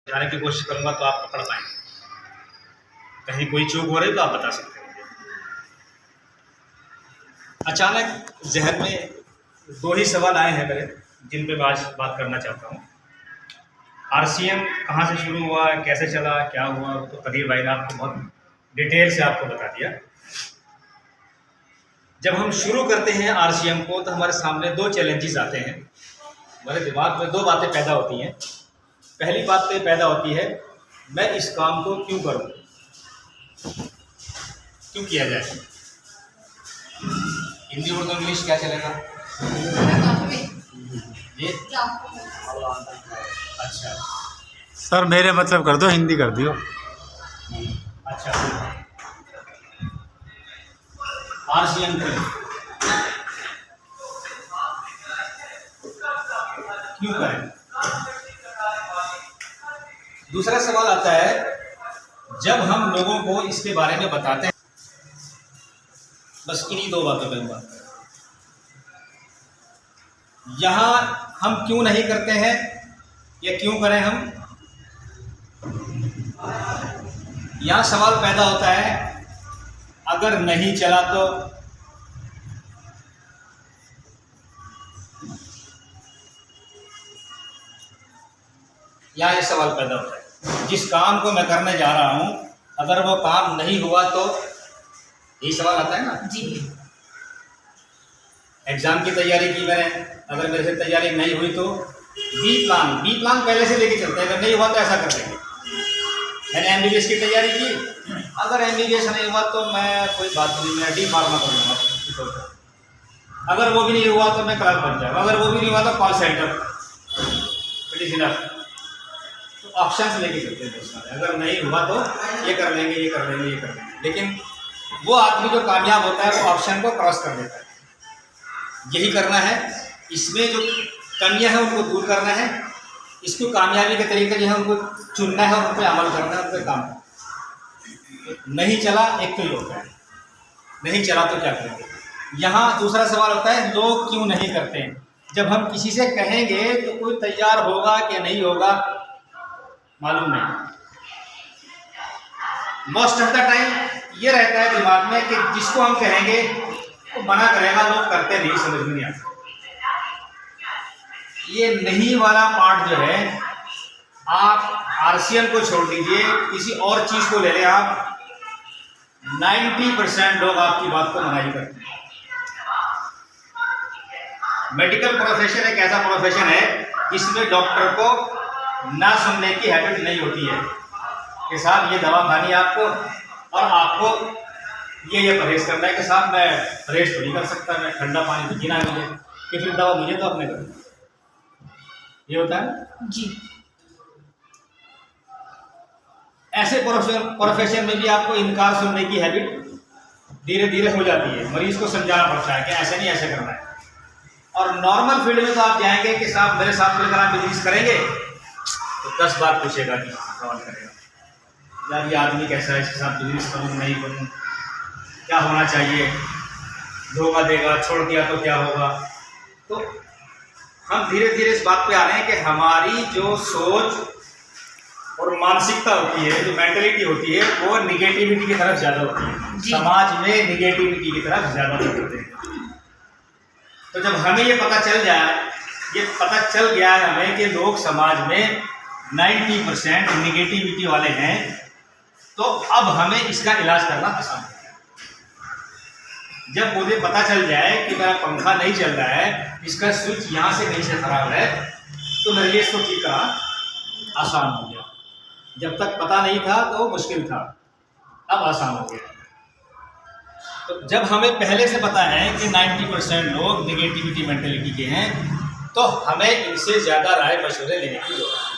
जाने की कोशिश करूंगा तो आप पकड़ पाएंगे। कहीं कोई चूक हो रही तो आप बता सकते हैं। अचानक जहन में दो ही सवाल आए हैं मेरे, जिन पे मैं आज बात करना चाहता हूँ। आरसीएम कहाँ से शुरू हुआ, कैसे चला, क्या हुआ, वो तो कदीर भाई ने आपको बहुत डिटेल से आपको बता दिया। जब हम शुरू करते हैं आरसीएम को तो हमारे सामने दो चैलेंजेस आते हैं। हमारे दिमाग में दो बातें पैदा होती हैं। पहली बात तो पैदा होती है, मैं इस काम को क्यों करूं, क्यों किया जाए। हिंदी उर्दू इंग्लिश क्या चलेगा ये? अच्छा सर मेरे मतलब कर दो, हिंदी कर दियो। अच्छा, आरसीएम क्यों करें। दूसरा सवाल आता है, जब हम लोगों को इसके बारे में बताते हैं, बस इन्हीं दो बातों पर बात करें। यहाँ हम क्यों नहीं करते हैं या क्यों करें हम, यहाँ सवाल पैदा होता है अगर नहीं चला तो। यहाँ ये सवाल पैदा होता है, जिस काम को मैं करने जा रहा हूं अगर वो काम नहीं हुआ तो, यही सवाल आता है ना जी। एग्जाम की तैयारी की मैंने, अगर मेरे से तैयारी नहीं हुई तो बी प्लान पहले से लेके चलते हैं। अगर नहीं हुआ तो ऐसा कर देंगे। मैंने एमबीबीएस की तैयारी की, अगर एमबीबीएस नहीं हुआ तो मैं कोई बात नहीं, मैं डी फार्मा करूँगा। अगर वो भी नहीं हुआ तो मैं क्लर्क बन जाऊँगा। अगर वो भी नहीं हुआ तो call centre, it is enough. तो ऑप्शन लेके चलते हैं दोस्तों। अगर नहीं हुआ तो ये कर लेंगे, ये कर लेंगे, ये कर लेंगे। लेकिन वो आदमी जो कामयाब होता है वो ऑप्शन को क्रॉस कर देता है। यही करना है, इसमें जो कमियां हैं उनको दूर करना है, इसको कामयाबी के तरीके जो है उनको चुनना है और उन पर अमल करना है, उन पर काम। नहीं चला एक तो ये होता है, नहीं चला तो क्या करेंगे। यहाँ दूसरा सवाल होता है, लोग क्यों नहीं करते हैं। जब हम किसी से कहेंगे तो कोई तैयार होगा कि नहीं होगा मालूम नहीं। मोस्ट ऑफ द टाइम ये रहता है दिमाग में कि जिसको हम कहेंगे वो मना करेगा, लोग करते नहीं, समझ में नहीं आता। ये नहीं वाला पार्ट जो है, आप आरसीएम को छोड़ दीजिए, किसी और चीज को ले लें आप, 90% लोग आपकी बात को मना ही करते हैं। मेडिकल प्रोफेशन एक ऐसा प्रोफेशन है जिसमें डॉक्टर को ना सुनने की हैबिट नहीं होती है कि साहब ये दवा खानी है आपको और आपको ये परहेज करना है कि साहब मैं परहेज तो नहीं कर सकता, मैं ठंडा पानी तो पीना मिले कि फिर दवा मुझे तो अपने करना। ये होता है जी। ऐसे प्रोफेशन में भी आपको इनकार सुनने की हैबिट धीरे धीरे हो जाती है। मरीज को समझाना पड़ता है कि ऐसे नहीं, ऐसे करना है। और नॉर्मल फील्ड में तो आप जाएंगे कि साहब मेरे साथ मिलकर आप बिजनेस करेंगे तो 10 बार पूछेगा कि सवाल करेगा, यार ये आदमी कैसा है, इसके साथ बिजनेस करूँ नहीं करूँ, क्या होना चाहिए, धोखा देगा, छोड़ दिया तो क्या होगा। तो हम धीरे धीरे इस बात पे आ रहे हैं कि हमारी जो सोच और मानसिकता होती है, जो मेंटलिटी होती है, वो निगेटिविटी की तरफ ज़्यादा होती है। समाज में निगेटिविटी की तरफ ज़्यादा होते हैं। तो जब हमें ये पता चल गया है हमें कि लोग समाज में 90% निगेटिविटी वाले हैं, तो अब हमें इसका इलाज करना आसान है। जब मुझे पता चल जाए कि मेरा पंखा नहीं चल रहा है, इसका स्विच यहाँ से कहीं से खराब है, तो मेरे लिए इसको ठीक करना आसान हो गया। जब तक पता नहीं था तो मुश्किल था, अब आसान हो गया। तो जब हमें पहले से पता है कि 90% लोग निगेटिविटी मेंटेलिटी के हैं, तो हमें इनसे ज़्यादा राय मशवरे लेने की जरूरत है।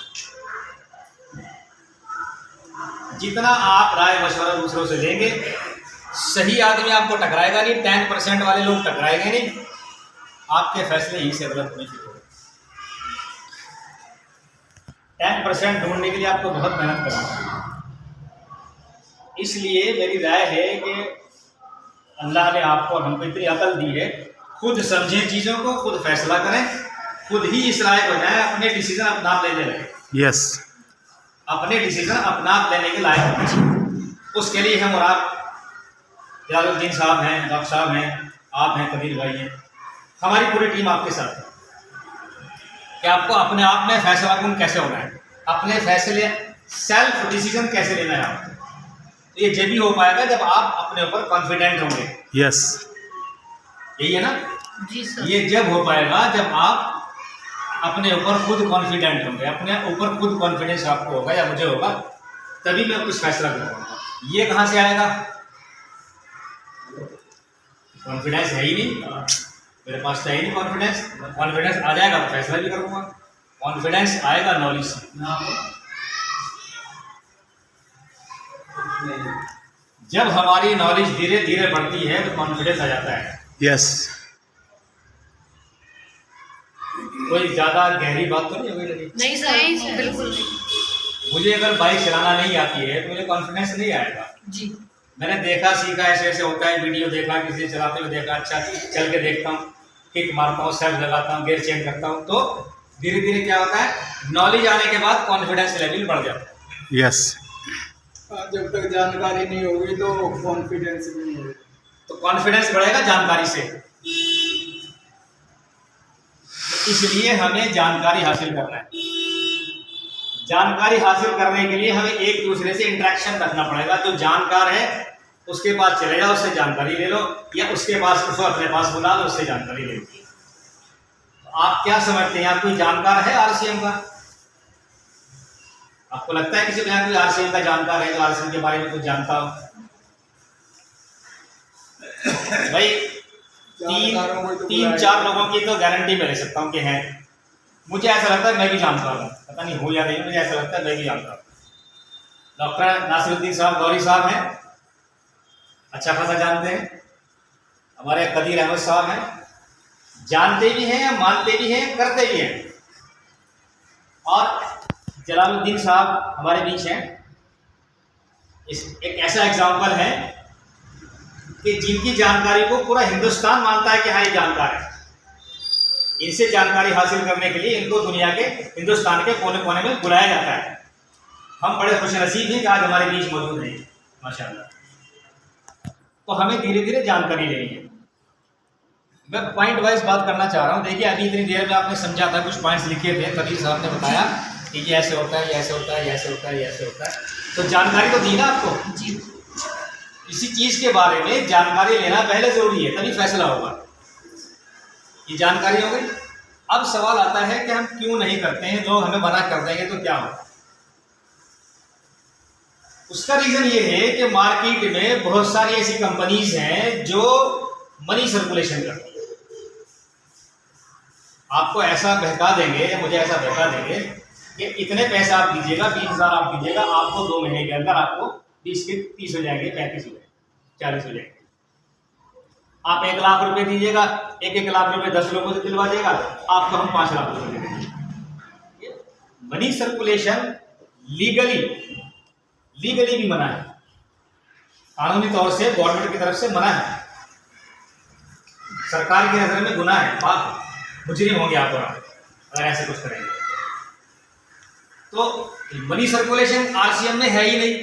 जितना आप राय मशवरा दूसरों से लेंगे, सही आदमी आपको टकराएगा नहीं, 10% वाले लोग टकराएंगे नहीं, आपके फैसले यहीं से गलत होने शुरू हो। 10% ढूंढने के लिए आपको बहुत मेहनत करनी है। इसलिए मेरी राय है कि अल्लाह ने आपको हमको इतनी अकल दी है, खुद समझें चीज़ों को, खुद फैसला करें, खुद ही इस राय को जाए, अपने डिसीजन अपना लेने लगे। यस। अपने डिसीजन अपना आप लेने के लायक होना चाहिए। उसके लिए हम और आप, जलालुद्दीन साहब हैं, डॉक्टर साहब हैं, आप हैं, कबीर भाई हैं, हमारी पूरी टीम आपके साथ है कि आपको अपने आप में फैसला कौन कैसे होना है, अपने फैसले सेल्फ डिसीजन कैसे लेना है आपको। तो ये जब भी हो पाएगा जब आप अपने ऊपर कॉन्फिडेंट होंगे। यस। यही है ना? जी सर। ये जब हो पाएगा जब आप अपने ऊपर खुद कॉन्फिडेंट होंगे, अपने ऊपर खुद कॉन्फिडेंस आपको होगा या मुझे होगा, तभी मैं कुछ फैसला करूँगा। ये कहाँ से आएगा? कॉन्फिडेंस है ही नहीं मेरे पास, तो है ही नहीं कॉन्फिडेंस। कॉन्फिडेंस आ जाएगा तो फैसला भी करूँगा। कॉन्फिडेंस आएगा नॉलेज से। जब हमारी नॉलेज धीरे धीरे बढ़ती है तो कॉन्फिडेंस आ जाता है। यस। कोई ज़्यादा गहरी बात तो नहीं होगी लगी? नहीं सर, बिल्कुल नहीं। मुझे अगर बाइक चलाना नहीं आती है तो मुझे कॉन्फिडेंस नहीं आएगा। जी। मैंने देखा सीखा ऐसे ऐसे होता है, वीडियो देखा, किसी से चलाते हुए देखा, अच्छा चल के देखता हूँ, किक मारता हूँ, सेल्फ लगाता हूँ, गियर चेंज करता हूँ, तो धीरे धीरे क्या होता है, नॉलेज आने के बाद कॉन्फिडेंस लेवल बढ़ जाता है। यस। जब तक जानकारी नहीं होगी तो कॉन्फिडेंस भी नहीं होगा। तो कॉन्फिडेंस बढ़ेगा जानकारी से। इसलिए हमें जानकारी हासिल करना है। जानकारी हासिल करने के लिए हमें एक दूसरे से इंटरेक्शन रखना पड़ेगा। जो जानकार है उसके पास चले जाओ, उससे जानकारी ले लो, या उसके पास उसको अपने पास बुला लो, उससे जानकारी ले लो। तो आप क्या समझते हैं, आप कोई जानकार है आरसीएम का? आपको लगता है किसी को यहाँ कोई आरसीएम का जानकार है जो आरसीएम के बारे में कुछ जानता हो? भाई तीन चार लोगों की तो गारंटी मैं ले सकता हूँ कि हैं। मुझे ऐसा लगता है मैं भी जानता हूँ, पता नहीं हो या नहीं, मुझे ऐसा लगता है मैं भी जानता हूँ। डॉक्टर नासिरुद्दीन साहब गौरी साहब हैं, अच्छा खासा जानते हैं। हमारे कदीर अहमद साहब हैं, जानते भी हैं, मानते भी हैं, करते भी हैं। और जलालुद्दीन साहब हमारे बीच हैं। एक ऐसा एग्जाम्पल है कि जिनकी जानकारी को पूरा हिंदुस्तान मानता है कि हाँ ये जानकार है। इनसे जानकारी हासिल करने के लिए इनको दुनिया के, हिंदुस्तान के कोने कोने में बुलाया जाता है। हम बड़े खुशनसीब हैं कि आज हमारे बीच मौजूद हैं माशाल्लाह। तो हमें धीरे धीरे जानकारी लेनी है। मैं पॉइंट वाइज बात करना चाह रहा हूँ। देखिए अभी इतनी देर में आपने समझा था, कुछ पॉइंट्स लिखे थे, कबीर साहब ने बताया कि ये ऐसे होता है, ये ऐसे होता है, ये ऐसे होता है, ये ऐसे होता है। तो जानकारी तो दी ना आपको। जी। इसी चीज़ के बारे में जानकारी लेना पहले ज़रूरी है, तभी फैसला होगा। ये जानकारी हो गई। अब सवाल आता है कि हम क्यों नहीं करते हैं, लोग हमें मना कर देंगे तो क्या होगा? उसका रीज़न ये है कि मार्केट में बहुत सारी ऐसी कंपनीज हैं जो मनी सर्कुलेशन करती है। आपको ऐसा बहका देंगे या मुझे ऐसा बहका देंगे कि इतने पैसे आप दीजिएगा, 20,000 आप दीजिएगा, आपको 2 महीने के अंदर आपको 20 के 30 हो जाएंगे, 35 हो जाएंगे, 40 हो जाएंगे। आप 1 लाख रुपए दीजिएगा, 1-1 लाख रुपए 10 लोगों से दिलवा देगा, आपको हम 5 लाख रुपए देंगे। मनी सर्कुलेशन लीगली भी मना है, कानूनी तौर से गवर्नमेंट की तरफ से मना है, सरकार की नजर में गुनाह है, पाप, मुजरिम होंगे आप अगर ऐसे कुछ करेंगे। तो मनी सर्कुलेशन आरसीएम में है ही नहीं।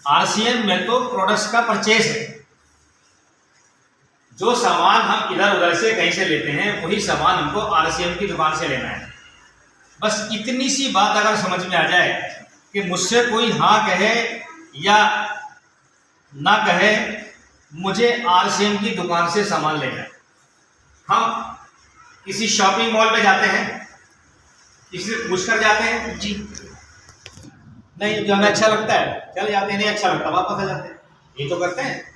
आरसीएम में तो प्रोडक्ट्स का परचेज है। जो सामान हम इधर उधर से कहीं से लेते हैं वही सामान हमको आरसीएम की दुकान से लेना है। बस इतनी सी बात अगर समझ में आ जाए कि मुझसे कोई हाँ कहे या ना कहे, मुझे आरसीएम की दुकान से सामान लेना है। हम किसी शॉपिंग मॉल में जाते हैं, किसी से पूछ कर जाते हैं, जी नहीं जो हमें अच्छा लगता है चल जाते हैं, नहीं अच्छा लगता वापस आ जाते हैं, ये तो करते हैं।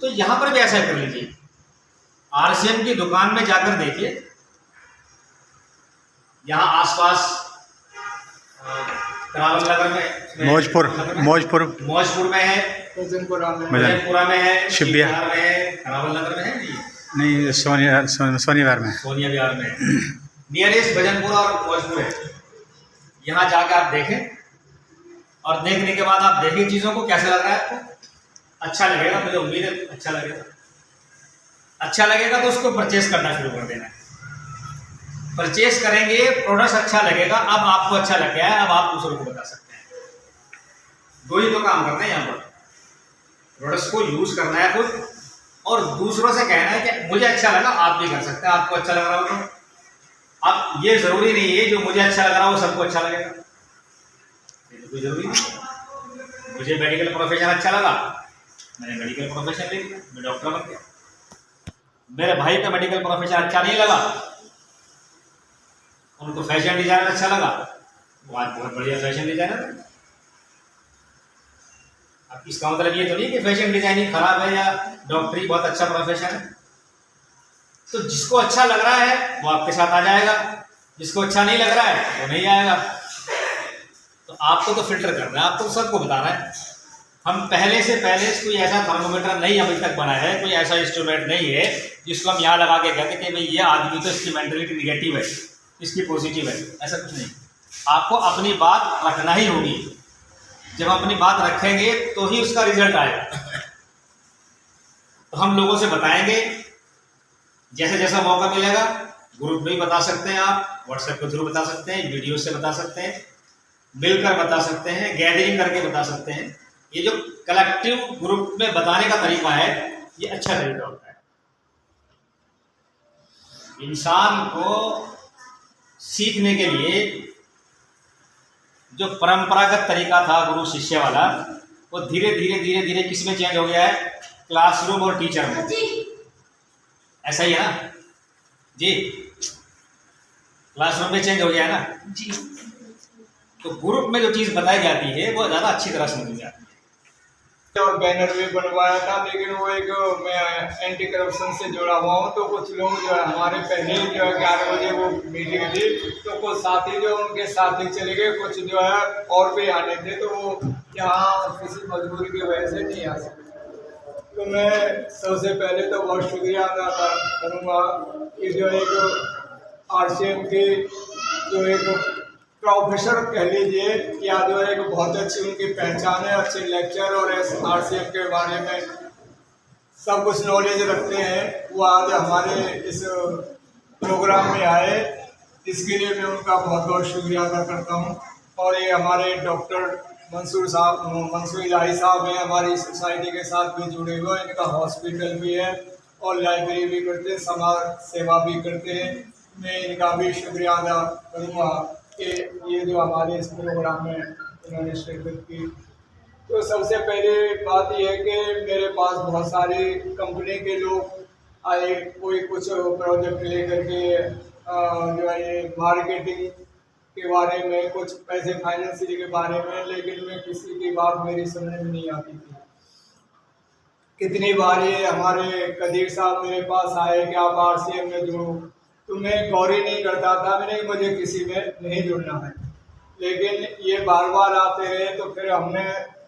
तो यहाँ पर भी ऐसा कर लीजिए, आरसीएम की दुकान में जाकर देखिए। यहाँ आसपास करावल नगर में, मौजपुर में है, भजनपुरा में, भजनपुरा में है, शिबिया में है, करावल नगर में है नहीं, सोनी विहार में, सोनिया विहार में नियरेस्ट भजनपुरा और मौजपुर है। यहाँ जाकर आप देखें और देखने के बाद आप देखें चीज़ों को कैसा लग रहा है आपको। अच्छा लगेगा, मुझे उम्मीद है अच्छा लगेगा। अच्छा लगेगा तो उसको परचेस करना शुरू कर देना है। परचेस करेंगे, प्रोडक्ट अच्छा लगेगा, अब आपको अच्छा लग गया है, अब आप दूसरों को बता सकते हैं। दो ही तो काम करना है यहाँ पर, प्रोडक्ट्स को यूज करना है खुद और दूसरों से कहना है कि मुझे अच्छा लगा, आप भी कर सकते हैं, आपको अच्छा लग रहा हो तो। अब ये जरूरी नहीं है जो मुझे अच्छा लग रहा हो सबको अच्छा लगेगा, ये तो कोई जरूरी नहीं। मुझे मेडिकल प्रोफेशन अच्छा लगा, मैंने मेडिकल प्रोफेशन ले लिया, मैं डॉक्टर बन गया। मेरे भाई का मेडिकल प्रोफेशन अच्छा नहीं लगा, उनको फैशन डिजाइनर अच्छा लगा, वो आज बहुत बढ़िया फैशन डिजाइनर है। अब इसका मतलब ये तो नहीं कि फैशन डिजाइनिंग खराब है या डॉक्टरी बहुत अच्छा प्रोफेशन है। तो जिसको अच्छा लग रहा है वो आपके साथ आ जाएगा, जिसको अच्छा नहीं लग रहा है वो नहीं आएगा। तो आपको तो फिल्टर करना है, आपको तो सबको बताना है। हम पहले कोई ऐसा थर्मोमीटर नहीं अभी तक बनाया है, कोई ऐसा इंस्ट्रूमेंट नहीं है जिसको हम यहाँ लगा के कहते कि भाई ये आदमी तो इसकी मेंटलिटी निगेटिव है, इसकी पॉजिटिव है, ऐसा कुछ नहीं। आपको अपनी बात रखना ही होगी, जब अपनी बात रखेंगे तो ही उसका रिजल्ट आएगा। तो हम लोगों से बताएंगे, जैसे जैसा मौका मिलेगा, ग्रुप में भी बता सकते हैं, आप व्हाट्सएप के थ्रू बता सकते हैं, वीडियो से बता सकते हैं, मिलकर बता सकते हैं, गैदरिंग करके बता सकते हैं। ये जो कलेक्टिव ग्रुप में बताने का तरीका है, ये अच्छा तरीका होता है। इंसान को सीखने के लिए जो परंपरागत तरीका था गुरु शिष्य वाला, वो धीरे धीरे किस में चेंज हो गया है? क्लासरूम और टीचर में। ऐसा ही है ना जी, क्लासरूम में चेंज हो गया है ना जी। तो ग्रुप में जो चीज़ बताई जाती है वो ज़्यादा अच्छी तरह समझ जाती है। और बैनर भी बनवाया था, लेकिन वो एक मैं एंटी करप्शन से जुड़ा हुआ हूँ, तो कुछ लोग जो है हमारे पहले जो है 11 बजे वो मीटिंग थी, तो कुछ साथी जो उनके साथ ही चले गए, कुछ जो है और भी आने थे, तो वो यहाँ किसी मजबूरी की वजह से नहीं आ सके। तो मैं सबसे पहले तो बहुत शुक्रिया अदा करूँगा कि जो एक RCM के जो एक प्रोफेसर कह लीजिए या जो है एक बहुत अच्छी उनकी पहचान है, अच्छे लेक्चर और RCM के बारे में सब कुछ नॉलेज रखते हैं, वो आज हमारे इस प्रोग्राम में आए, इसके लिए मैं उनका बहुत बहुत शुक्रिया अदा करता हूँ। और ये हमारे डॉक्टर मंसूर इलाही साहब हैं, हमारी सोसाइटी के साथ भी जुड़े हुए, इनका हॉस्पिटल भी है और लाइब्रेरी भी करते हैं, समाज सेवा भी करते हैं। मैं इनका भी शुक्रिया अदा करूँगा कि ये जो हमारे इस प्रोग्राम में उन्होंने शिरकत की। तो सबसे पहले बात यह है कि मेरे पास बहुत सारी कंपनी के लोग आए, कोई कुछ प्रोजेक्ट लेकर के जो है ये मार्केटिंग के बारे में, कुछ पैसे फाइनेंशियल के बारे में, लेकिन मैं किसी की बात मेरी समझ में नहीं आती थी। कितनी बार ये हमारे कदीर साहब मेरे पास आए कि आप RCM में जुड़ो, तो मैं गौर ही नहीं करता था, मैंने मुझे किसी में नहीं जुड़ना है, लेकिन ये बार बार आते रहे, तो फिर हमने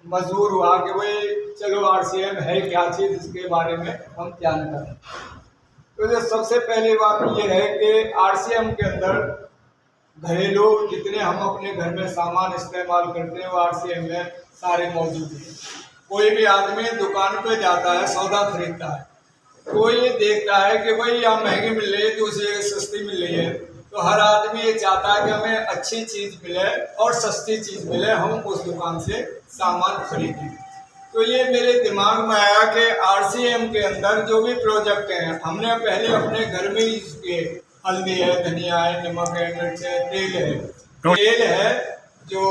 मजबूर हुआ कि भाई चलो RCM है क्या चीज़, इसके बारे में हम ध्यान करें। तो जो सबसे पहली बात ये है कि RCM के अंदर घरेलू जितने हम अपने घर में सामान इस्तेमाल करते हैं वो RCM में सारे मौजूद हैं। कोई भी आदमी दुकान पे जाता है, सौदा खरीदता है, तो ये देखता है कि भाई यहाँ महंगी मिल रही है, दूसरी सस्ती मिल रही है, तो हर आदमी ये चाहता है कि हमें अच्छी चीज़ मिले और सस्ती चीज़ मिले, हम उस दुकान से सामान खरीदें। तो ये मेरे दिमाग में आया कि RCM के अंदर जो भी प्रोजेक्ट हैं, हमने पहले अपने घर में ही इसके हल्दी है, धनिया है, नमक है, मिर्च है, तेल है जो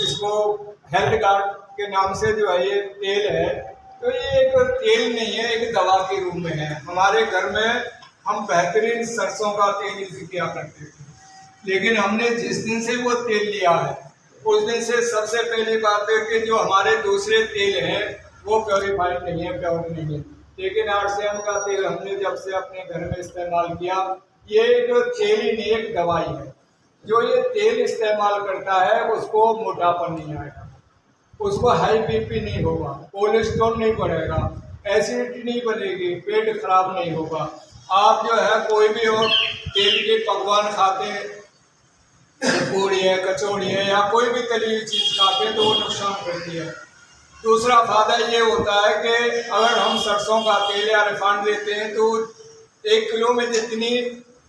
इसको हेल्थ कार्ड के नाम से जो है ये तेल है, तो ये एक तेल नहीं है, एक दवा के रूप में है। हमारे घर में हम बेहतरीन सरसों का तेल यूज किया करते थे, लेकिन हमने जिस दिन से वो तेल लिया है उस दिन से सबसे पहली बात है कि जो हमारे दूसरे तेल हैं वो प्योरीफाइड नहीं है, प्योर नहीं है, लेकिन RCM का तेल हमने जब से अपने घर में इस्तेमाल किया, ये एक तेल ही नहीं, एक दवाई है। जो ये तेल इस्तेमाल करता है उसको मोटापा नहीं आएगा, उसको हाई BP नहीं होगा, कोलेस्ट्रॉल नहीं बढ़ेगा, एसिडिटी नहीं बनेगी, पेट खराब नहीं होगा। आप जो है कोई भी और तेल के पकवान खाते हैं, पूड़ी है, कचौड़ी है या कोई भी तली हुई चीज़ खाते हैं तो वो नुकसान करती है। दूसरा फायदा ये होता है कि अगर हम सरसों का तेल या रिफाइंड लेते हैं तो 1 किलो में जितनी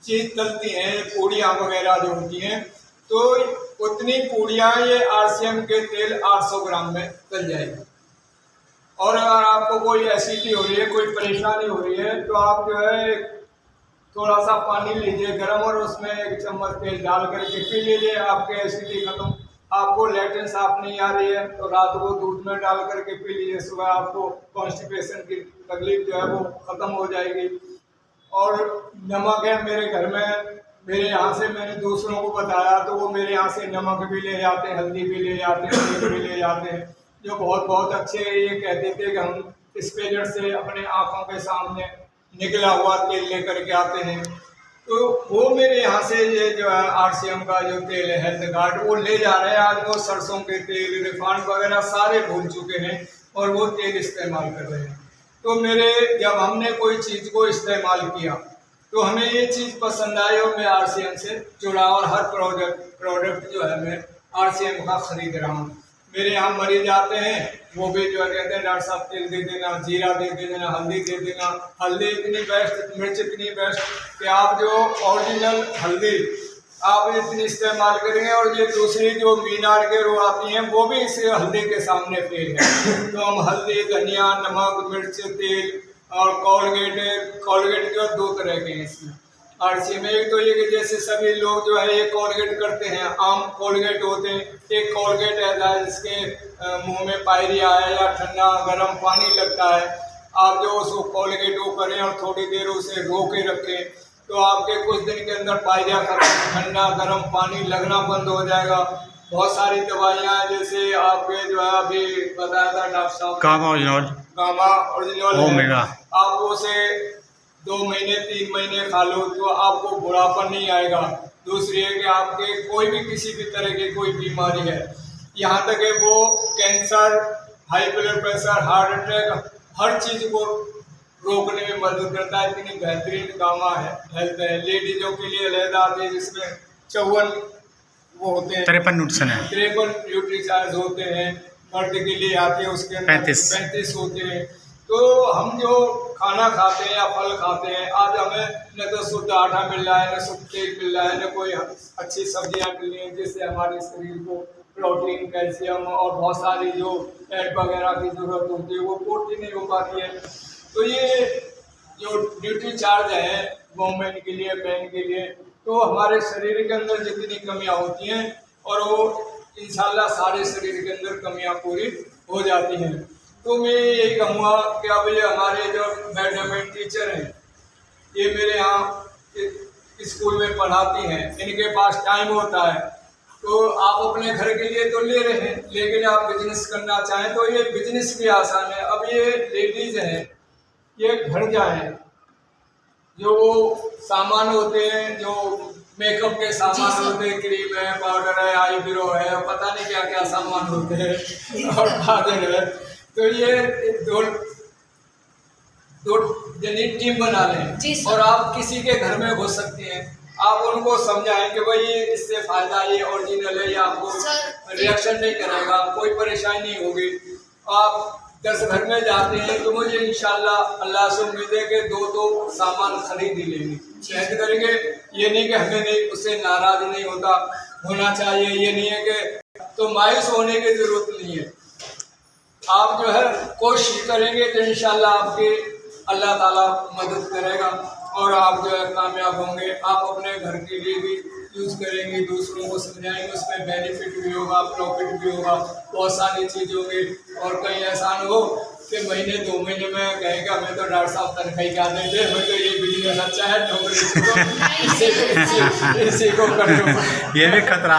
चीज़ तलती हैं, पूड़ियाँ वगैरह जो होती हैं, तो उतनी पूड़ियाँ ये RCM के तेल 800 ग्राम में तल जाएगी। और अगर आपको कोई एसिडिटी हो रही है, कोई परेशानी हो रही है, तो आप जो है थोड़ा सा पानी लीजिए गर्म और उसमें 1 चम्मच तेल डाल करके पी लीजिए, आपके एसिडिटी खत्म। आपको लैट्रिन साफ नहीं आ रही है तो रात को दूध में डाल करके पी लीजिए, सुबह आपको कॉन्स्टिपेशन की तकलीफ जो है वो ख़त्म हो जाएगी। और नमक है मेरे घर में, मेरे यहाँ से मैंने दूसरों को बताया तो वो मेरे यहाँ से नमक भी ले जाते हैं, हल्दी भी ले जाते हैं, तेल भी ले जाते हैं, जो बहुत बहुत अच्छे ये कहते थे कि हम इस पेरेंट से अपने आँखों के सामने निकला हुआ तेल लेकर के आते हैं। तो वो मेरे यहाँ से ये जो है RCM का जो तेल है हेल्थ गार्ड वो ले जा रहे हैं। आज वो सरसों के तेल, रिफाइंड वगैरह सारे भूल चुके हैं और वो तेल इस्तेमाल कर रहे हैं। तो मेरे जब हमने कोई चीज़ को इस्तेमाल किया तो हमें ये चीज़ पसंद आई और मैं RCM से जुड़ा और हर प्रोडक्ट जो है मैं RCM का खरीद रहा हूँ। मेरे यहाँ मरीज आते हैं, वो भी जो है कहते हैं डॉक्टर साहब तेल दे देना, जीरा दे देना, हल्दी दे देना। हल्दी इतनी बेस्ट, मिर्च इतनी बेस्ट कि आप जो ओरिजिनल हल्दी आप इतनी इस्तेमाल करेंगे और ये दूसरी जो मीनार के रो आती हैं वो भी इस हल्दी के सामने फेल है। तो हम हल्दी, धनिया, नमक, मिर्च, तेल और कोलगेट जो 2 तरह के हैं इसमें RCM में। एक तो ये कि जैसे सभी लोग जो है ये कोलगेट करते हैं, आम कोलगेट होते हैं, एक कोलगेट ऐसा है जिसके मुंह में पायरिया है या ठंडा गर्म पानी लगता है। आप जो उसको कोलगेट को करें और थोड़ी देर उसे रोके रखें तो आपके कुछ दिन के अंदर पायरिया ठंडा गर्म पानी लगना बंद हो जाएगा। बहुत सारी दवाइयाँ जैसे आपके जो है अभी बताया था डॉक्टर साहब कामा ओरिजिनल ओमेगा, आप उसे 2 महीने 3 महीने खा लो तो आपको बुढ़ापा नहीं आएगा। दूसरी है कि आपके कोई भी किसी भी तरह की कोई बीमारी है, यहाँ तक है वो cancer, high blood pressure, heart attack, हर चीज़ को रोकने में मदद करता है। इतनी बेहतरीन गामा है हेल्थ है। लेडीजों के लिए अलग आती है जिसमें 54 वो होते हैं, 53 न्यूट्रिशन है, 53 न्यूट्रीचार्ज होते हैं। मर्द के लिए आते हैं उसके 35 होते हैं। तो हम जो खाना खाते हैं या फल खाते हैं, आज हमें न तो शुद्ध आटा मिल रहा है, न शुद्ध तेल मिल रहा है, न कोई अच्छी सब्जियां मिल रही हैं जिससे हमारे शरीर को प्रोटीन, कैल्शियम और बहुत सारी जो फैट वगैरह की ज़रूरत होती है वो पूर्ति नहीं हो पाती है। तो ये जो ड्यूटी चार्ज है वुमेन के लिए, मैन के लिए, तो हमारे शरीर के अंदर जितनी कमियां होती हैं और वो इंशाल्लाह सारे शरीर के अंदर कमियां पूरी हो जाती हैं। तो मैं यही कहूँगा कि अब ये हमारे जो मैडम एंड टीचर हैं ये मेरे यहाँ स्कूल में पढ़ाती हैं, इनके पास टाइम होता है तो आप अपने घर के लिए तो ले रहे हैं, लेकिन आप बिजनेस करना चाहें तो ये बिजनेस भी आसान है। अब ये लेडीज हैं, ये घर जाएं, जो सामान होते हैं, जो मेकअप के सामान होते हैं, क्रीम है, पाउडर है, आई ब्रो है, पता नहीं क्या क्या सामान होते हैं और काजल है, तो ये दो जनी टीम बना लें और आप किसी के घर में घुस सकते हैं। आप उनको समझाएं कि भाई ये इससे फायदा, ये ओरिजिनल है, या आपको रिएक्शन नहीं करेगा, कोई परेशानी नहीं होगी। आप 10 घर में जाते हैं तो मुझे इंशाल्लाह अल्लाह से उम्मीद है कि 2 सामान खरीद ही लेंगे, मेहनत करेंगे। ये नहीं कि हमें नहीं, उससे नाराज नहीं होना चाहिए, ये नहीं है कि तो मायूस होने की ज़रूरत नहीं है। आप जो है कोशिश करेंगे तो इंशाल्लाह आपके अल्लाह ताला मदद करेगा और आप जो है कामयाब होंगे। आप अपने घर के लिए भी यूज़ करेंगे, दूसरों को समझाएंगे, उसमें बेनिफिट भी होगा, प्रॉफिट भी होगा, बहुत सारी चीज़ होंगी। और कहीं ऐसा न हो कि महीने 2 महीने में कहेगा मैं तो डॉक्टर साहब तनख्वाही क्या देते, मैं तो ये बिजनेस अच्छा है, नौकरी इसी को कर लो। ये भी खतरा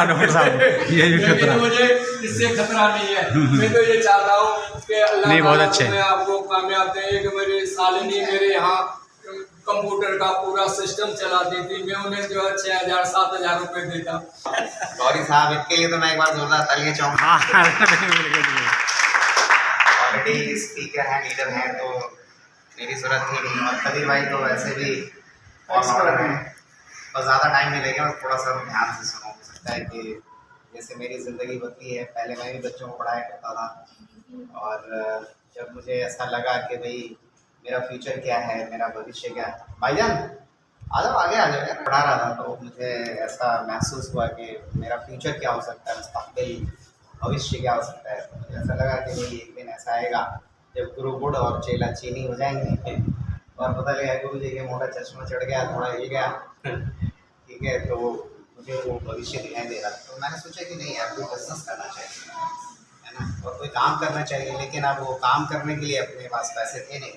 डॉक्टर साहब, ये भी खतरा। मुझे इससे खतरा नहीं है, मैं तो ये चाहता हूँ कि अल्लाह बहुत अच्छे मैं आपको कामयाब दें। कि मेरी सालिनी मेरे यहाँ कंप्यूटर का पूरा सिस्टम चलाती थी, मैं उन्हें जो है 6,000-7,000 रुपये देता। गौरी साहब इनके लिए तो मैं एक बार जोरदार तालियां चाहूँगा। ऑलरेडी स्पीकर हैं, लीडर हैं, तो मेरी ज़रूरत थी नहीं। और कबीर भाई तो वैसे भी ऑलराउंडर हैं और ज़्यादा टाइम नहीं लगेगा, थोड़ा सा ध्यान से सुनो। हो सकता है कि जैसे मेरी ज़िंदगी बदली है, पहले मैं भी बच्चों को पढ़ाया करता था और जब मुझे ऐसा लगा कि भाई मेरा फ्यूचर क्या है, मेरा भविष्य क्या है। भाईजान आ जाओ आगे आ जाओ यार। पढ़ा रहा था तो मुझे ऐसा महसूस हुआ कि मेरा फ्यूचर क्या हो सकता है, मुस्तकबिल भविष्य क्या हो सकता है। तो मुझे ऐसा लगा कि भाई एक दिन ऐसा आएगा जब गुरु गुड़ और चेला चीनी हो जाएंगे और पता लगा गुरु जी के मोटा चश्मा चढ़ गया, थोड़ा हिल गया, ठीक है, तो मुझे वो भविष्य दिखाई दे रहा। तो मैंने सोचा कि नहीं यार, कोई बिजनेस करना चाहिए, है ना, और कोई काम करना चाहिए। लेकिन अब वो काम करने के लिए अपने पास पैसे थे नहीं,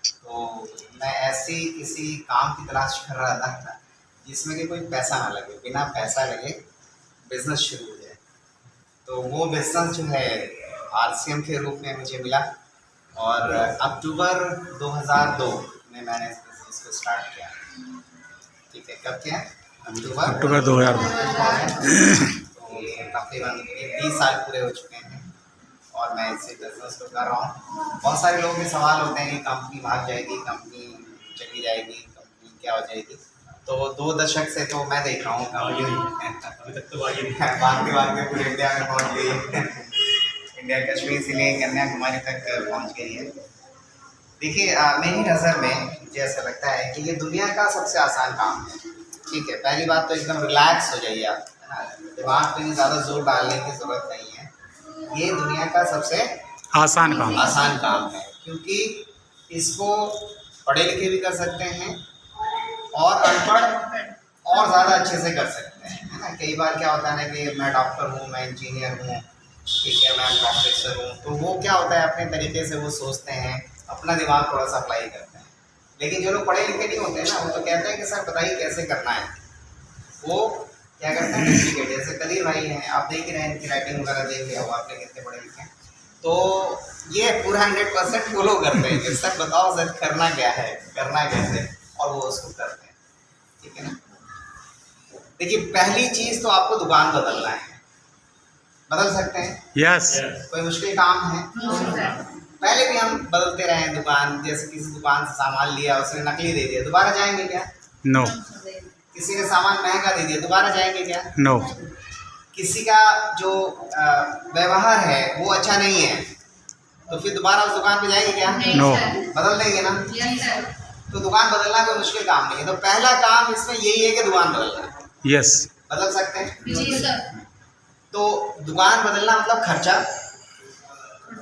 तो मैं ऐसी किसी काम की तलाश कर रहा था जिसमें कि कोई पैसा ना लगे, बिना पैसा लगे बिजनेस शुरू हो जाए। तो वो बिजनेस जो है RCM के रूप में मुझे मिला और अक्टूबर 2002 में मैंने इस बिजनेस को स्टार्ट किया। ठीक है, कब किया? अक्टूबर 2002। तो तकरीबन 20 साल पूरे हो चुके हैं और मैं इसी बिजनेस को कर रहा हूँ। बहुत सारे लोगों के सवाल होते हैं कि कंपनी भाग जाएगी, कंपनी चली जाएगी, कंपनी क्या हो जाएगी। तो 2 दशक से तो मैं देख रहा हूँ अभी तक तो आगे भागते पूरे इंडिया में पहुँच गई है। इंडिया कश्मीर से ले कन्याकुमारी तक पहुँच गई है। देखिए मेरी नज़र में मुझे ऐसा लगता है कि ये दुनिया का सबसे आसान काम है। ठीक है, पहली बात तो एकदम रिलैक्स हो जाइए आप, है ना, दिमाग पे ज़्यादा जोर डालने की ज़रूरत नहीं है। ये दुनिया का सबसे आसान काम है, क्योंकि इसको पढ़े लिखे भी कर सकते हैं और अनपढ़ और ज़्यादा अच्छे से कर सकते हैं, है ना। कई बार क्या होता है ना कि मैं डॉक्टर हूँ, मैं इंजीनियर हूँ, ठीक है, मैं प्रोफेसर हूँ, तो वो क्या होता है अपने तरीके से वो सोचते हैं, अपना दिमाग थोड़ा सा अप्लाई करते हैं। लेकिन जो लोग पढ़े लिखे नहीं होते हैं ना, वो तो कहते हैं कि सर बताइए कैसे करना है। वो क्या करते हैं, डुप्लीकेट। जैसे कदीर भाई हैं, आप देख रहे हैं, इनकी राइटिंग वगैरह देख लिया हो आपने, कितने पढ़े लिखे हैं, तो ये पूरा 100% फॉलो करते हैं कि सर बताओ सर करना क्या है, करना कैसे, और वो उसको करते हैं। ठीक है ना। देखिए पहली चीज़ तो आपको दुकान बदलना है। बदल सकते हैं? यस। कोई मुश्किल काम है? पहले भी हम बदलते रहे हैं दुकान। जैसे किसी दुकान से सामान लिया, उसने नकली दे दिया, दोबारा जाएंगे क्या? नो। किसी ने सामान महंगा दे दिया, दोबारा जाएंगे क्या? नो। किसी का जो व्यवहार है वो अच्छा नहीं है, तो फिर दोबारा उस दुकान पे जाएंगे क्या? नो। बदल देंगे ना। तो दुकान बदलना कोई मुश्किल काम नहीं है। तो पहला काम इसमें यही है कि दुकान बदलना है। यस। बदल सकते हैं? जी सर। तो दुकान बदलना मतलब खर्चा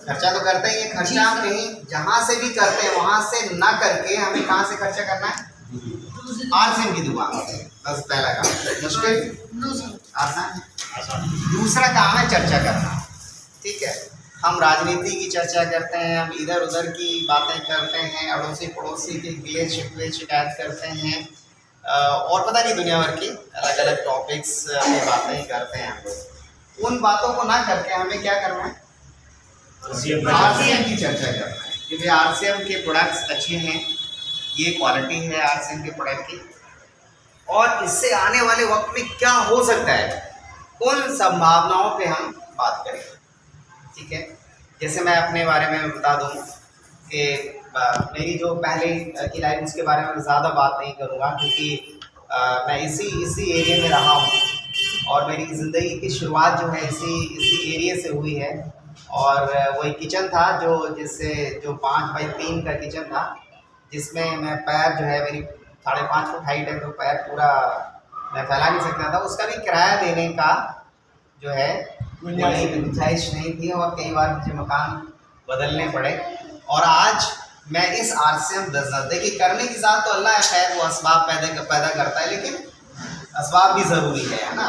तो करते ही है। खर्चा हम कहीं जहाँ से भी करते हैं वहाँ से ना करके हमें कहाँ से खर्चा करना है? RCM की दुकान। बस पहला काम। मुश्किल? आसान। दूसरा काम है चर्चा करना। ठीक है, हम राजनीति की चर्चा करते हैं, हम इधर उधर की बातें करते हैं, अड़ोसी पड़ोसी की गिले शिकवे शिकायत करते हैं और पता नहीं दुनिया भर की अलग अलग टॉपिक्स पे बातें करते हैं हम लोग। उन बातों को ना करके हमें क्या करना है? RCM की चर्चा करना है कि भाई RCM के प्रोडक्ट्स अच्छे हैं, ये क्वालिटी है RCM के प्रोडक्ट की, और इससे आने वाले वक्त में क्या हो सकता है, उन संभावनाओं पे हम बात करेंगे। ठीक है, जैसे मैं अपने बारे में बता दूं कि मेरी जो पहले की लाइफ उसके बारे में ज़्यादा बात नहीं करूँगा, क्योंकि मैं इसी एरिया में रहा हूँ और मेरी ज़िंदगी की शुरुआत जो है इसी एरिया से हुई है। और वही किचन था जो 5 बाई 3 का किचन था, जिसमें मैं पैर जो है, मेरी 5.5 फुट हाइट है, तो पैर पूरा मैं फैला नहीं सकता था। उसका भी किराया देने का जो है गुंजाइश नहीं थी और कई बार मुझे मकान बदलने पड़े। और आज मैं इस RCM बिजनेस, देखिए करने की ज़ात तो अल्लाह है, खैर वो असबाब पैदा करता है, लेकिन असबाब भी ज़रूरी है ना।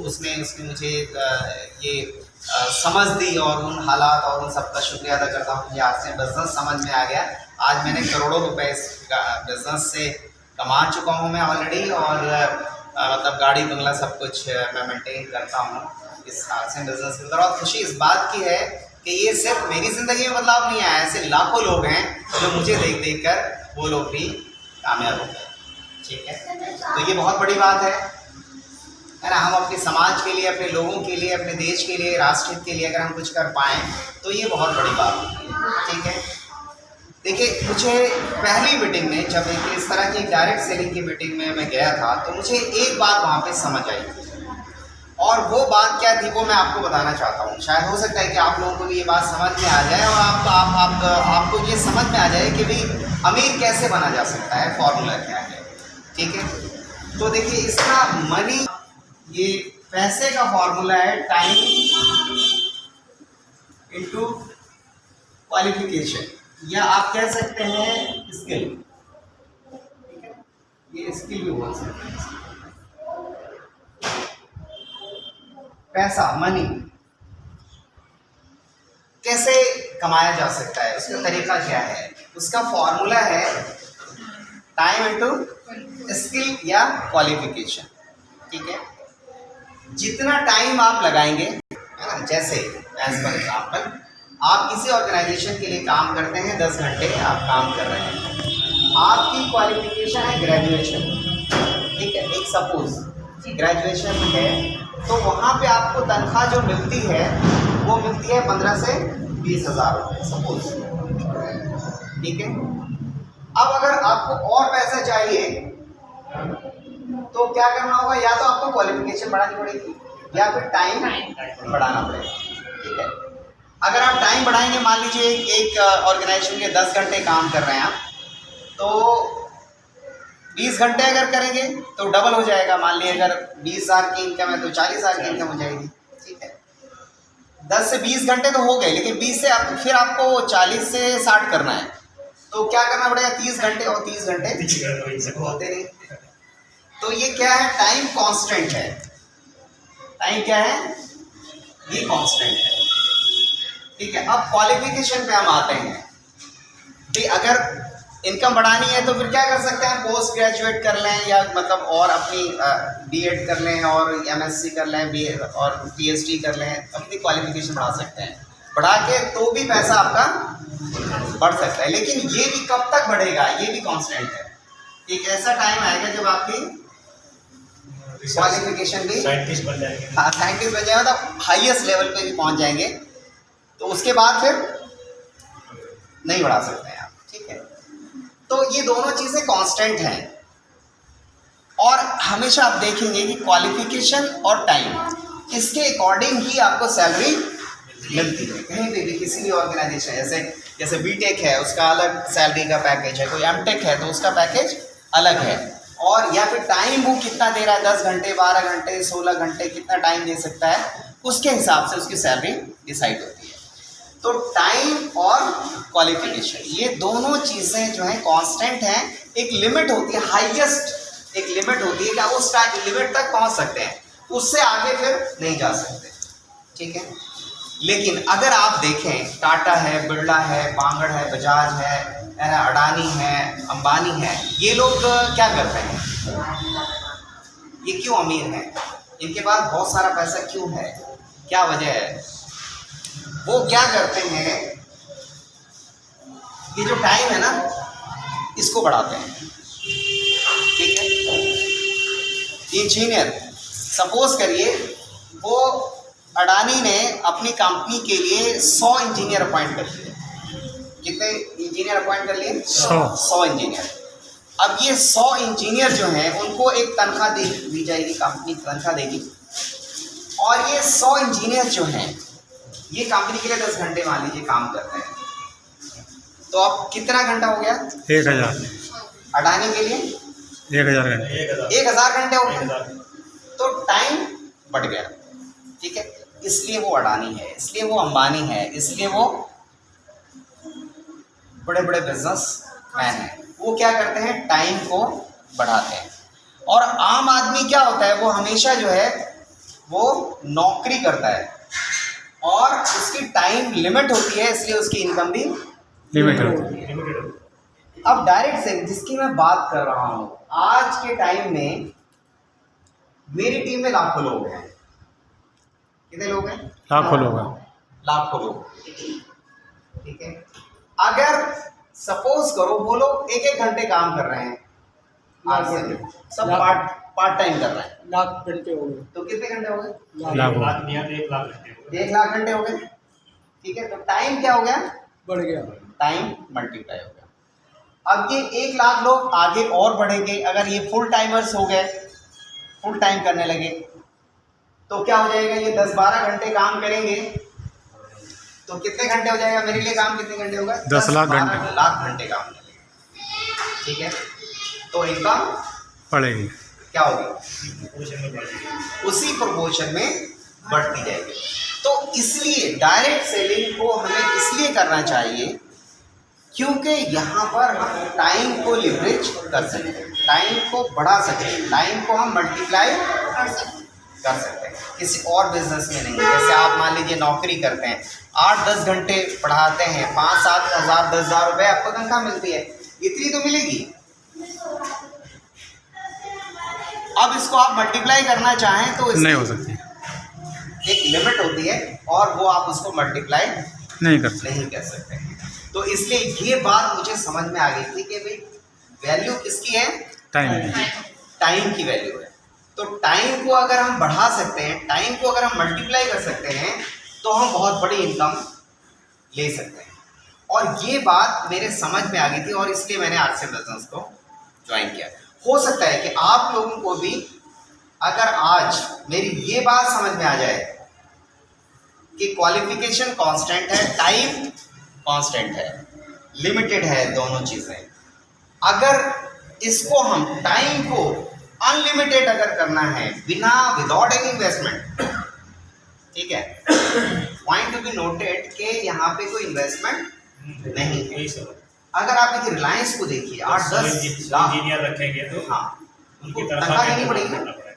उसने मुझे ये समझ दी और उन हालात और उन सबका शुक्रिया अदा करता हूँ। मुझे RCM बिजनेस समझ में आ गया। आज मैंने करोड़ों रुपए इस बिजनेस से कमा चुका हूँ मैं ऑलरेडी, और मतलब गाड़ी बंगला सब कुछ मैं मेंटेन करता हूँ इस RCM बिजनेस के अंदर। और खुशी इस बात की है कि ये सिर्फ मेरी ज़िंदगी में बदलाव नहीं आया, ऐसे लाखों लोग हैं जो मुझे देख कर वो लोग भी कामयाब हो गए। ठीक है, तो ये बहुत बड़ी बात है ना। हम अपने समाज के लिए, अपने लोगों के लिए, अपने देश के लिए, राष्ट्र के लिए अगर हम कुछ कर पाएँ तो ये बहुत बड़ी बात है। ठीक है, देखिए मुझे पहली मीटिंग में जब इस तरह की डायरेक्ट सेलिंग की मीटिंग में मैं गया था, तो मुझे एक बात वहाँ पे समझ आई, और वो बात क्या थी वो मैं आपको बताना चाहता हूँ। शायद हो सकता है कि आप लोगों को भी ये बात समझ में आ जाए और आपको ये समझ में आ जाए कि भाई अमीर कैसे बना जा सकता है, फॉर्मूला क्या है। ठीक है। तो देखिए इसका मनी, ये पैसे का फॉर्मूला है टाइम इनटू क्वालिफिकेशन, या आप कह सकते हैं स्किल, ठीक है, ये स्किल भी बोल सकते हैं। पैसा, मनी कैसे कमाया जा सकता है, उसका तरीका क्या है? उसका फॉर्मूला है टाइम इनटू स्किल या क्वालिफिकेशन, ठीक है। जितना टाइम आप लगाएंगे, है ना, जैसे एज पर एग्जाम्पल आप किसी ऑर्गेनाइजेशन के लिए काम करते हैं, 10 घंटे आप काम कर रहे हैं, आपकी क्वालिफिकेशन है ग्रेजुएशन, ठीक है, एक सपोज ग्रेजुएशन है, तो वहाँ पे आपको तनख्वाह जो मिलती है वो मिलती है 15 से 20 हज़ार रुपये सपोज, ठीक है। अब अगर आपको और पैसा चाहिए तो क्या करना होगा, या तो आपको क्वालिफिकेशन बढ़ानी पड़ेगी या फिर टाइम बढ़ाना पड़ेगा, ठीक है। अगर आप टाइम बढ़ाएंगे, मान लीजिए एक ऑर्गेनाइजेशन के 10 घंटे काम कर रहे हैं आप, तो 20 घंटे अगर करेंगे तो डबल हो जाएगा। मान लीजिए अगर 20,000 की इनकम है तो 40,000 की इनकम हो जाएगी, ठीक है। 10 से 20 घंटे तो हो गए, लेकिन 20 से फिर आपको 40 से 60 करना है, तो क्या करना पड़ेगा, 30 घंटे, और 30 घंटे होते नहीं। तो ये क्या है, टाइम कांस्टेंट है। टाइम क्या है, ये कांस्टेंट है, ठीक है। अब क्वालिफिकेशन पे हम आते हैं। भाई अगर इनकम बढ़ानी है तो फिर क्या कर सकते हैं, पोस्ट ग्रेजुएट कर लें, या मतलब और अपनी बीएड कर लें और एमएससी कर लें, बीए और पीएचडी कर लें, अपनी क्वालिफिकेशन बढ़ा सकते हैं। बढ़ा के तो भी पैसा आपका बढ़ सकता है, लेकिन ये भी कब तक बढ़ेगा, ये भी कांस्टेंट है। एक ऐसा टाइम आएगा जब आपकी क्वालिफिकेशन भी साइंटिस्ट बन जाएंगे, हाँ साइंटिस्ट बन जाएगा, तो हाईएस्ट लेवल पे भी पहुंच जाएंगे, तो उसके बाद फिर नहीं बढ़ा सकते हैं आप, ठीक है। तो ये दोनों चीज़ें कांस्टेंट हैं, और हमेशा आप देखेंगे कि क्वालिफिकेशन और टाइम इसके अकॉर्डिंग ही आपको सैलरी मिलती है। कहीं पे भी किसी भी ऑर्गेनाइजेशन, जैसे बीटेक है उसका अलग सैलरी का पैकेज है, कोई एमटेक है तो उसका पैकेज अलग है, और या फिर टाइम वो कितना दे रहा है, 10 घंटे, 12 घंटे, 16 घंटे, कितना टाइम दे सकता है, उसके हिसाब से उसकी सैलरी डिसाइड होती है। तो टाइम और क्वालिफिकेशन, ये दोनों चीज़ें जो हैं कांस्टेंट हैं। एक लिमिट होती है, हाईएस्ट एक लिमिट होती है कि आप उस लिमिट तक पहुंच सकते हैं, उससे आगे फिर नहीं जा सकते, ठीक है। लेकिन अगर आप देखें, टाटा है, बिरला है, बांगड़ है, बजाज है, अडानी है, अंबानी है, ये लोग क्या करते हैं, ये क्यों अमीर हैं, इनके पास बहुत सारा पैसा क्यों है, क्या वजह है? वो क्या करते हैं, ये जो टाइम है ना, इसको बढ़ाते हैं, ठीक है। इंजीनियर, सपोज करिए वो अडानी ने अपनी कंपनी के लिए 100 इंजीनियर अपॉइंट कर लिए। कितने इंजीनियर अपॉइंट कर लिए? 100 इंजीनियर। अब ये 100 इंजीनियर जो हैं उनको एक तनख्वाह दी जाएगी, कंपनी तनख्वाह देगी, और ये 100 इंजीनियर जो हैं ये कंपनी के लिए 10 घंटे मान लीजिए काम करते हैं, तो अब कितना घंटा हो गया? 1000। अडानी के लिए 1000 घंटे, 1000 घंटे हो गए, तो टाइम बढ़ गया, ठीक है। इसलिए वो अडानी है, इसलिए वो अंबानी है, इसलिए वो बड़े बड़े बिजनेसमैन हैं। वो क्या करते हैं, टाइम को बढ़ाते हैं। और आम आदमी क्या होता है, वो हमेशा जो है वो नौकरी करता है, और उसकी टाइम लिमिट होती है, इसलिए उसकी इनकम भी लिमिट होती है। अब डायरेक्ट से जिसकी मैं बात कर रहा हूँ, आज के टाइम में मेरी टीम में लाखों लोग हैं। कितने लोग हैं? लाखों लोग, लाखों लोग, ठीक है। अगर सपोज करो वो लोग 1-1 घंटे काम कर रहे हैं, आज से सब पार्ट टाइम कर रहे हैं, लाख घंटे हो गए, तो कितने घंटे हो गए? लाखों। 1 लाख घंटे हो गए, ठीक है। तो टाइम क्या हो गया? बढ़ गया, टाइम मल्टीप्लाई हो गया। अब ये 1 लाख लोग आगे और बढ़ेंगे, अगर ये फुल टाइमर्स हो गए, फुल टाइम करने लगे, तो क्या हो जाएगा, ये 10-12 घंटे काम करेंगे, तो कितने घंटे हो जाएगा? मेरे लिए काम कितने घंटे होगा? 10 लाख घंटे, 10 लाख घंटे काम करेंगे, ठीक है। तो इनकम पड़ेगी। क्या होगी? उसी प्रोपोर्शन में बढ़ती जाएगी। तो इसलिए डायरेक्ट सेलिंग को हमें इसलिए करना चाहिए क्योंकि यहाँ पर हम टाइम को लिवरेज कर सकते हैं, टाइम को बढ़ा सकते हैं, टाइम को हम मल्टीप्लाई कर सकते हैं, किसी और बिजनेस में नहीं। जैसे आप मान लीजिए नौकरी करते हैं, 8-10 घंटे पढ़ाते हैं, 5-7 हज़ार 10 हज़ार रुपये आपको तनख्वाह मिलती है, इतनी तो मिलेगी। अब इसको आप मल्टीप्लाई करना चाहें तो नहीं हो सकती, एक लिमिट होती है और वो आप उसको मल्टीप्लाई नहीं कर सकते। नहीं कर सकते। तो इसलिए ये बात मुझे समझ में आ गई थी कि भाई वैल्यू किसकी है? टाइम टाइम की वैल्यू है। तो टाइम को अगर हम बढ़ा सकते हैं, टाइम को अगर हम मल्टीप्लाई कर सकते हैं तो हम बहुत बड़ी इनकम ले सकते हैं। और ये बात मेरे समझ में आ गई थी और इसलिए मैंने आरसीएम बिजनेस को ज्वाइन किया। हो सकता है कि आप लोगों को भी अगर आज मेरी ये बात समझ में आ जाए कि क्वालिफिकेशन कांस्टेंट है, टाइम कांस्टेंट है, लिमिटेड है दोनों चीज़ें, अगर इसको हम टाइम को अनलिमिटेड अगर करना है विदाउट एनी इन्वेस्टमेंट, ठीक है, पॉइंट टू बी नोटेड कि यहाँ पे कोई इन्वेस्टमेंट नहीं है। अगर आप देखिए रिलायंस को देखिए, 8-10 लाख इंजीनियर रखेंगे तो हाँ उनकी तनख्वाह देनी पड़ेगी। करना पड़ेगा।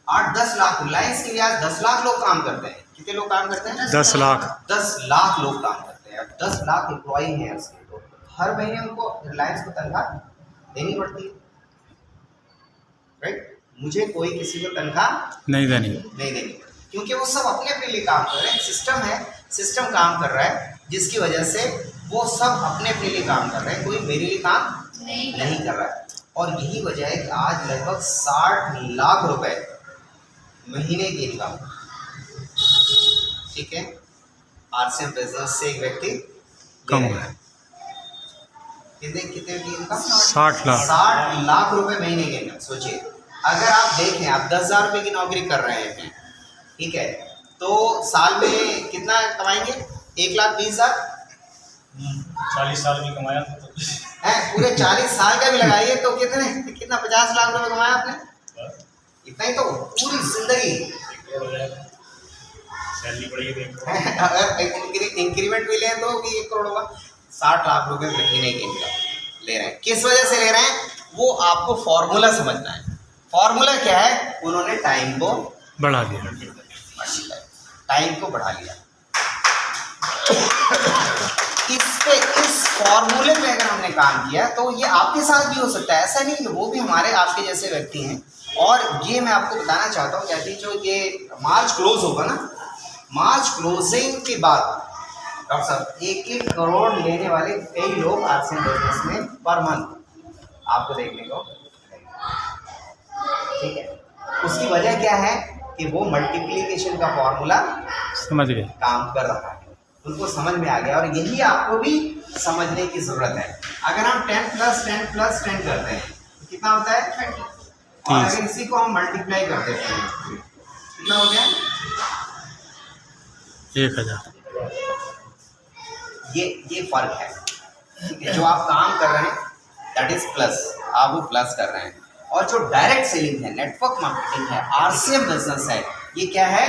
8-10 लाख रिलायंस के लिए आज 10 लाख लोग काम करते हैं। कितने लोग काम करते हैं? 10 लाख 10 लाख लोग काम करते हैं। 10 लाख एम्प्लॉय हैं उसके, तो हर महीने उनको रिलायंस को तनख्वाह देनी पड़ती है, राइट? मुझे कोई किसी को तनख्वाह नहीं देनी। नहीं देनी, क्योंकि वो सब अपने अपने लिए काम कर रहे हैं। सिस्टम है, सिस्टम काम कर रहा है, जिसकी वजह से वो सब अपने अपने लिए काम कर रहे हैं, कोई मेरे लिए काम नहीं कर रहा है। और यही वजह है कि आज लगभग 60 लाख रुपए महीने की इनकम, ठीक है, आरसीएम बिजनेस से एक व्यक्ति कम हो है। कितने की इनकम? 60 लाख 60 लाख रुपए महीने की इनकम। सोचिए, अगर आप देखें, आप 10,000 रुपये की नौकरी कर रहे हैं, ठीक है, तो साल में कितना कमाएंगे? 1,20,000। 40 साल भी कमाया तो है, पूरे 40 साल का भी लगाइए तो कितना 50 लाख रुपए कमाया आपने? इतना ही तो पूरी जिंदगी। सैलरी बढ़ी अगर इंक्रीमेंट भी लें तो भी 1 करोड़ होगा। 60 लाख रुपए महीने की इनकम ले रहे हैं। किस वजह से ले रहे हैं वो आपको फॉर्मूला समझना है। फॉर्मूला क्या है? उन्होंने टाइम को बढ़ा दिया, टाइम को बढ़ा लिया। इस फॉर्मूले पे अगर हमने काम किया तो ये आपके साथ भी हो सकता है। ऐसा नहीं कि वो भी हमारे आपके जैसे व्यक्ति हैं। और ये मैं आपको बताना चाहता हूँ कि अभी जो ये मार्च क्लोज होगा ना, मार्च क्लोजिंग के बाद डॉक्टर साहब 1-1 करोड़ लेने वाले कई लोग आरसीएम बिजनेस में पर मंथ आपको देखने को, ठीक है। उसकी वजह क्या है कि वो मल्टीप्लिकेशन का फॉर्मूला समझ गए। काम कर रहा है, उनको समझ में आ गया। और यही आपको भी समझने की ज़रूरत है। अगर हम 10 + 10 + 10 करते हैं तो कितना होता है? 20। और अगर इसी को हम मल्टीप्लाई कर देते हैं कितना हो गया? 1000। ये फर्क है, ठीक है। जो आप काम कर रहे हैं दैट इज प्लस, आप वो प्लस कर रहे हैं। और जो डायरेक्ट सेलिंग है, नेटवर्क मार्केटिंग है, आरसीएम बिजनेस है, ये क्या है?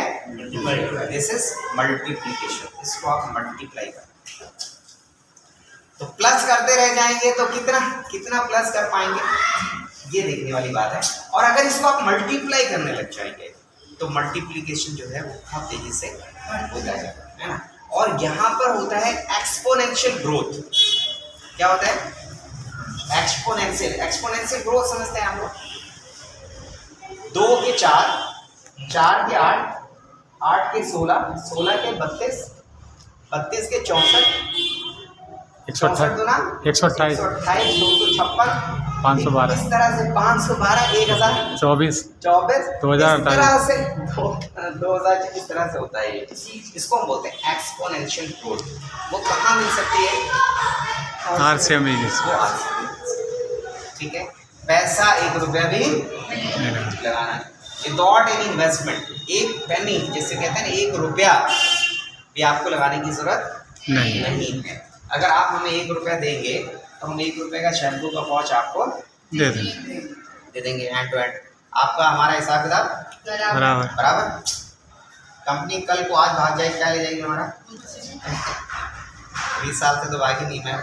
This is multiplication. इसको आप मल्टीप्लाई करें तो प्लस करते रह जाएंगे तो कितना प्लस कर पाएंगे, ये देखने वाली बात है। और अगर इसको आप मल्टीप्लाई करने लग जाएंगे तो मल्टीप्लिकेशन जो है वो बहुत तेजी से होता है ना। और यहाँ पर होता है एक्सपोनेंशियल ग्रोथ। क्या होता है? एक्सपोनेंशियल ग्रोथ समझते हैं हम लोग। 2 के 4, 4 के 8, 8 के 16, 16 के 32, 32 के 64, 128, 128, 256, 512, इस तरह से 512, 1000, 24, 24, 2000, इस तरह से 2000 इस तरह से होता है। इसको हम बोलते हैं एक्सपोनेंशियल ग्रोथ। वो कहाँ मिल सकती है? RCM business. वो आरसीएम, ठीक है। पैसा 1 रुपया भी लगाना है विदाउट एनी इन्वेस्टमेंट। 1 पेनी जिसे कहते हैं ना, 1 रुपया भी आपको लगाने की जरूरत नहीं है। अगर आप हमें 1 रुपया देंगे तो हम 1 रुपये का शैम्पू का पाउच आपको दे देंगे। दे दे देंगे एंड टू एंड। आपका हमारा हिसाब किताब बराबर। बराबर। कंपनी कल को आज भाग जाएगी, क्या ले जाएगी हमारा? 20 साल से तो भागी नहीं मैं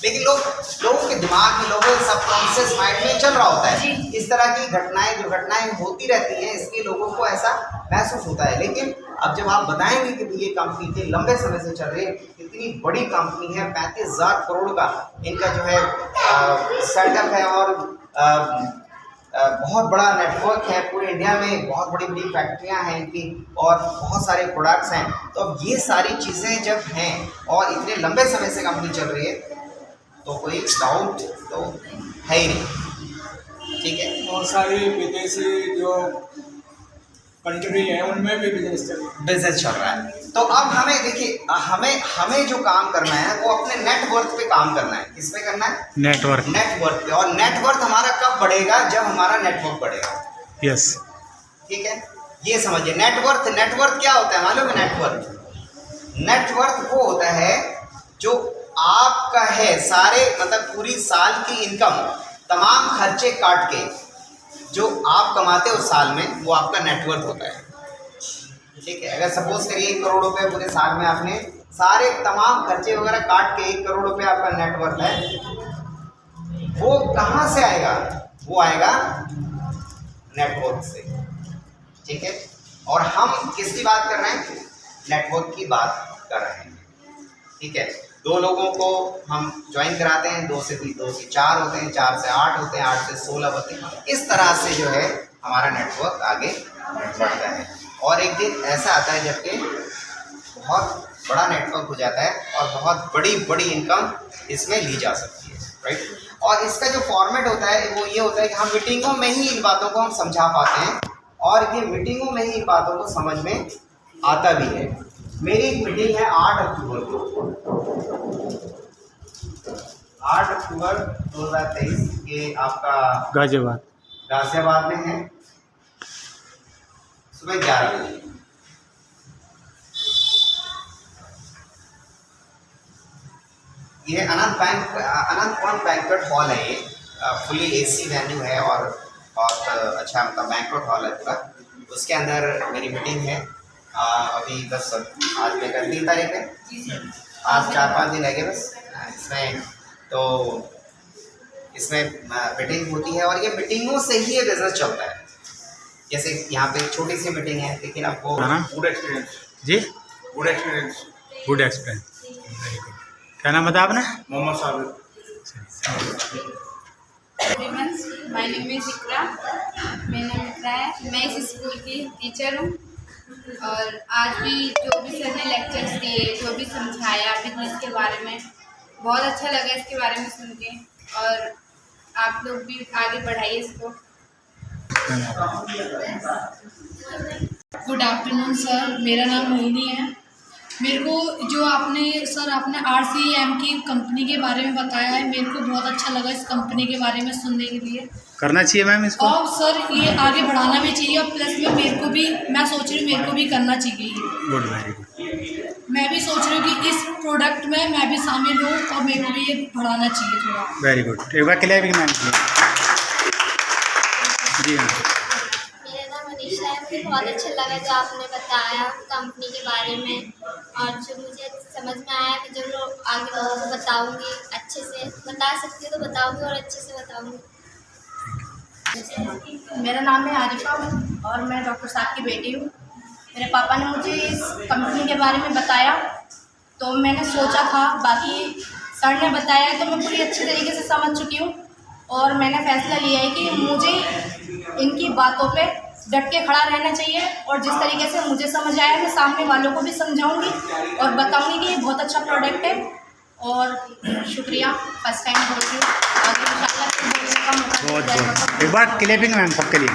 लेकिन लोगों के दिमाग में, लोगों के सबकॉन्शियस माइंड में चल रहा होता है इस तरह की घटनाएं होती रहती हैं, इसलिए लोगों को ऐसा महसूस होता है। लेकिन अब जब आप बताएंगे कि ये कंपनी इतने लंबे समय से चल रही है, इतनी बड़ी कंपनी है, 35,000 करोड़ का इनका जो है सेटअप है और बहुत बड़ा नेटवर्क है पूरे इंडिया में, बहुत बड़ी बड़ी फैक्ट्रियां हैं इनकी और बहुत सारे प्रोडक्ट्स हैं। तो अब ये सारी चीज़ें जब हैं और इतने लंबे समय से कंपनी चल रही है तो कोई डाउट तो है ही नहीं, ठीक है। बहुत सारी विदेशी जो कंट्री है उनमें भी बिजनेस चल रहा है। तो अब हमें देखिए, हमें जो काम करना है वो अपने नेटवर्क पे काम करना है। किस पे करना है? नेटवर्क पे। और नेटवर्क हमारा कब बढ़ेगा? जब हमारा नेटवर्क बढ़ेगा। यस, ठीक है, ये समझिए। नेटवर्क क्या होता है मालूम है? नेटवर्क वो होता है जो आपका है सारे, मतलब पूरी साल की इनकम, तमाम खर्चे काट के जो आप कमाते हो साल में, वो आपका नेटवर्क होता है। ठीक है, अगर सपोज करिए 1 करोड़ रुपए पूरे साल में आपने सारे तमाम खर्चे वगैरह काट के 1 करोड़ रुपए आपका नेटवर्क है, वो कहाँ से आएगा? वो आएगा नेटवर्क से। ठीक है, और हम किसकी बात कर रहे हैं? नेटवर्क की बात कर रहे हैं। ठीक है, 2 लोगों को हम ज्वाइन कराते हैं, 2 से 4 होते हैं, 4 से 8 होते हैं, 8 से 16 होते हैं। इस तरह से जो है हमारा नेटवर्क आगे बढ़ता है और एक दिन ऐसा आता है जबकि बहुत बड़ा नेटवर्क हो जाता है और बहुत बड़ी इनकम इसमें ली जा सकती है, राइट। और इसका जो फॉर्मेट होता है वो ये होता है कि हम मीटिंगों में ही इन बातों को हम समझा पाते हैं और ये मीटिंगों में ही इन बातों को समझ में आता भी है। मेरी एक मीटिंग है 8 अक्टूबर को, 8 अक्टूबर 2023 के आपका गाजियाबाद में है, सुबह 11 बजे। ये अनंत पॉइंट बैंक्वेट हॉल है, ये फुली AC वेन्यू है और बहुत अच्छा मतलब बैंक्वेट हॉल है पूरा। उसके अंदर मेरी मीटिंग है अभी 10 आज में 3 तारीख है, आज 4-5 दिन रह गए बस इसमें। तो इसमें मीटिंग होती है और ये मीटिंगों से ही ये बिजनेस चलता है। जैसे यहाँ पे एक छोटी सी मीटिंग है लेकिन आपको गुड एक्सपीरियंस जी, गुड एक्सपीरियंस वेरी गुड। क्या नाम बताया आपने? Mohammed Sabir. My name is Iqra, मेरा नाम इकरा है, मैं इस स्कूल की टीचर हूँ और आज भी जो भी सर ने लेक्चर्स दिए, जो भी समझाया बिजनेस के बारे में, बहुत अच्छा लगा इसके बारे में सुन के और आप लोग भी आगे बढ़ाइए इसको। गुड आफ्टरनून सर, मेरा नाम मोहिनी है। मेरे को जो आपने RCM की कंपनी के बारे में बताया है, मेरे को बहुत अच्छा लगा इस कंपनी के बारे में सुनने के लिए। करना चाहिए मैम इसको, और सर ये आगे बढ़ाना भी चाहिए और प्लस में मेरे को भी, मैं सोच रही हूँ मेरे को भी करना चाहिए। Good, very good. मैं भी सोच रही हूँ कि इस प्रोडक्ट में मैं भी शामिल हूँ और मेरे को भी ये बढ़ाना चाहिए थोड़ा। वेरी गुड, एक बार क्लियर मैम जी। हाँ, मेरा नाम अनीशा है, मुझे बहुत अच्छा लगा जो आपने बताया कंपनी के बारे में और जो मुझे समझ में आया कि जो लोग आगे लोगों को बताऊँगी, अच्छे से बता सकती हूँ तो बताऊँगी और अच्छे से बताऊँगी। मेरा नाम है आरिफा और मैं डॉक्टर साहब की बेटी हूँ। मेरे पापा ने मुझे इस कंपनी के बारे में बताया तो मैंने सोचा था, बाकी सर ने बताया तो मैं पूरी अच्छे तरीके से समझ चुकी हूँ और मैंने फैसला लिया है कि मुझे इनकी बातों पे डट के खड़ा रहना चाहिए और जिस तरीके से मुझे समझ आया मैं सामने वालों को भी समझाऊंगी और बताऊंगी कि ये बहुत अच्छा प्रोडक्ट है। और शुक्रिया, फर्स्ट टाइम बोल रही हूँ, आगे इंशाल्लाह बोलने का मौका बहुत एक बार क्लिपिंग मैम सबके लिए।